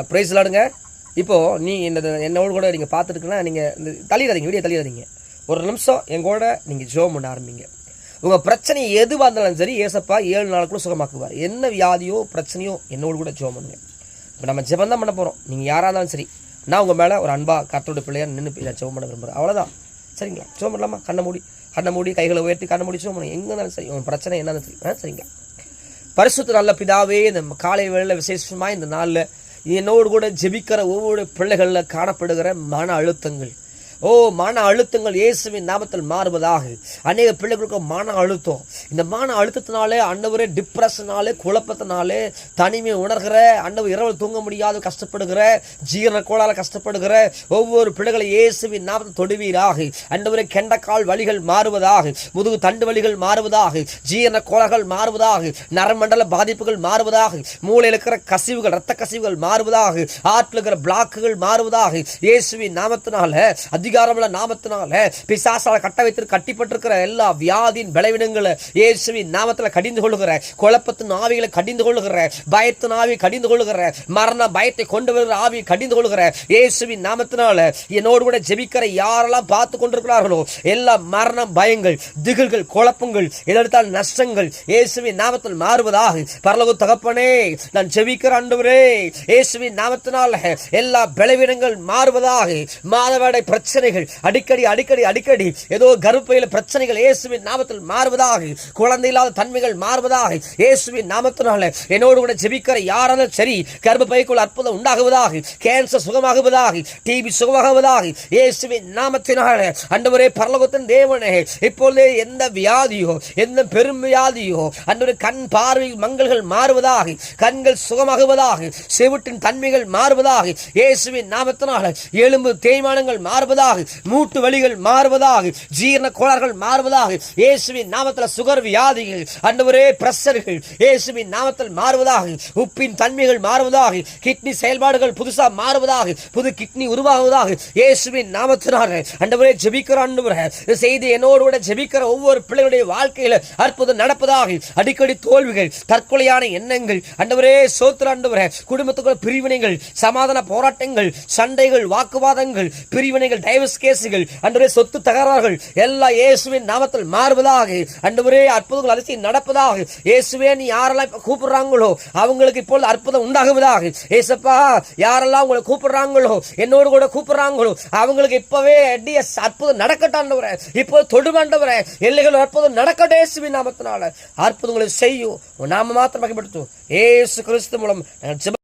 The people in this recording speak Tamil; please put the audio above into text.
ப்ரைஸ் லாடுங்க. இப்போது நீ என்னோட கூட நீங்கள் பார்த்துருக்குன்னா நீங்கள் இந்த தள்ளிடாதீங்க, வீடியோ தள்ளிடாதீங்க. ஒரு நிமிஷம் எங்கூட நீங்கள் ஜெபம் பண்ண ஆரம்பிங்க. உங்கள் பிரச்சனை எதுவாக இருந்தாலும் சரி, ஏசப்பா 7 நாளுக்குள்ள சுகமாக்குவார். என்ன வியாதியோ பிரச்சனையோ என்னோடு கூட ஜெபம் பண்ணுங்க. இப்போ நம்ம ஜெபம் தான் பண்ண போகிறோம். நீங்கள் யாராக இருந்தாலும் சரி, நான் உங்கள் மேலே ஒரு அன்பா கர்த்தருடைய பிள்ளையார் நின்று நான் ஜெபம் பண்ண விரும்புகிறேன். அவ்வளோதான். சரிங்களா? ஜெபம் பண்ணலாமா? கண்ணை மூடி கைகளை உயர்த்தி கண்ணை மூடி ஜெபம் பண்ணுங்க. எங்கே இருந்தாலும் சரி, உங்கள் பிரச்சனை என்னன்னு சரி. சரிங்களா? பரிசுத்த நல்ல பிதாவே, இந்த காலை வேளையில் விசேஷமாக இந்த நாளில் என்னோடு கூட ஜெபிக்கிற ஒவ்வொரு பிள்ளைகளில் காணப்படுகிற மன அழுத்தங்கள், மன அழுத்தங்கள் இயேசுவின் நாமத்தில் மாறுவதாக. அநேக பிள்ளைகளுக்கு மன அழுத்தம், இந்த மன அழுத்தத்தினாலே ஆண்டவரே டிப்ரெஷனாலே, குழப்பத்தினாலே, தனிமை உணர்கிற, ஆண்டவர் இரவு தூங்க முடியாது கஷ்டப்படுகிற, ஜீரண கோளால கஷ்டப்படுகிற ஒவ்வொரு பிள்ளைகளை இயேசுவின் நாமத்தில் தொடுவீராக. ஆண்டவரே கெண்டக்கால் வலிகள் மாறுவதாக, முதுகு தண்டு வலிகள் மாறுவதாக, ஜீரண கோளாறுகள் மாறுவதாக, நரமண்டல பாதிப்புகள் மாறுவதாக, மூளையில் இருக்கிற கசிவுகள், இரத்த கசிவுகள் மாறுவதாக, ஆற்றில் இருக்கிற பிளாக்குகள் மாறுவதாக. இயேசுவின் நாமத்தினால, அதிகாரமுள்ள நாமத்தினால, பிசாசால கட்ட வைத்து கட்டிப்பட்டிருக்கிற எல்லா வியாதியின் பலவீனங்களை இயேசுவின் நாமத்தில் கடிந்து கொள்ளுகிற, குழப்பத்தின் ஆவிகளை கடிந்து கொள்ளுகிற, பயத்தின் ஆவியை கடிந்து கொள்ளுகிற, மரண பயத்தை கொண்டு வருகிற ஆவியை கடிந்து கொள்ளுகிற இயேசுவின் நாமத்தினால என்னோடு கூட ஜெபிக்கிற யாரெல்லாம் பார்த்து கொண்டிருக்கிறார்களோ எல்லா மரண பயங்கள், திகில்கள், குழப்பங்கள், எதிர்த்தால் நஷ்டங்கள் இயேசுவின் நாமத்தில் மாறுவதாக. பரலோக தகப்பனே, நான் ஜெபிக்கிற ஆண்டவரே, இயேசுவின் நாமத்தினால எல்லா பலவீனங்கள் மாறுவதாக. மாதவிடாய் பிரச்சனைகள் அடிக்கடி ஏதோ கர்ப்பையில பிரச்சனைகள் இயேசுவின் நாமத்தில் மாறுவதாக. குழந்தை இல்லாத தன்மைகள் மாறுவதாக இயேசுவின் நாமத்தினால. என்னோடு கூட ஜெபிக்கிற யாராலும் சரி, கர்ப்பப்பைக்குள் அற்புதம் உண்டாகுவதாக, கேன்சர் சுகமாகுவதாக, டிபி சுகமாகுவதாக இயேசுவின் நாமத்தினால. ஆண்டவரே பரலோகத்தின் தேவனே, இப்பொழுதே எந்த வியாதியோ, எந்த பெரும் வியாதியோ, ஆண்டவரே கண் பார்வை மங்கல்கள் மாறுவதாக, கண்கள் சுகமாகுவதாக, செவிட்டின் தன்மைகள் மாறுவதாக இயேசுவின் நாமத்தினால. எலும்பு தேய்மானங்கள் மாறுவதாக, மூட்டு வலிகள் மாறுவதாக, ஜீரண கோளாறுகள் மாறுவதாக இயேசுவின் நாமத்தில். சுகர் வியாதிகள், ஆண்டவரே பிரஷர்கள் இயேசுவின் நாமத்தில் மாறுவதாக. உப்பின் தன்மைகள் மாறுவதாக, கிட்னி செயல்பாடுகள் புதுசா மாறுவதாக, புது கிட்னி உருவாகுவதாக இயேசுவின் நாமத்தினால. ஆண்டவரே ஜெபிக்கிற ஆண்டவரே, செய்து என்னோடு கூட ஜெபிக்கிற ஒவ்வொரு பிள்ளைகளுடைய வாழ்க்கையில அற்புதம் நடப்பதாக. அடிக்கடி தோல்விகள், தற்கொலையான எண்ணங்கள், ஆண்டவரே சோத்திர ஆண்டவரே, குடும்பத்துக்குள்ள பிரிவினைகள், சமாதான போராட்டங்கள், சண்டைகள், வாக்குவாதங்கள், பிரிவினைகள், டைவர்ஸ் கேசுகள், ஆண்டவரே சொத்து தகராறுகள் எல்லாம் இயேசுவின் நாமத்தில் மாறுவதாக. ஆண்டவரே அற்புதங்கள் அதிசயம் நடப்பதாக. இயேசுவே நீ யாரெல்லாம் இப்ப கூப்பிடுறாங்களோ அவங்களுக்கு இப்பொழுது அற்புதம் உண்டாகுவதாக. இயேசப்பா யாரெல்லாம் உங்களை கூப்பிடுறாங்களோ, என்னோடு கூட கூப்பிடுறாங்களோ அவங்களுக்கு இப்பவே அற்புதம் நடக்கட்டும் ஆண்டவரே. இப்போது தொடுமாண்டவரே, எல்லைகள் அற்புதம் நடக்கட்டும் இயேசுவின் நாமத்தினால. அற்புதங்களை செய்யும் நாம மாத்திரம் மகிமைப்படுத்தும் இயேசு கிறிஸ்து மூலம்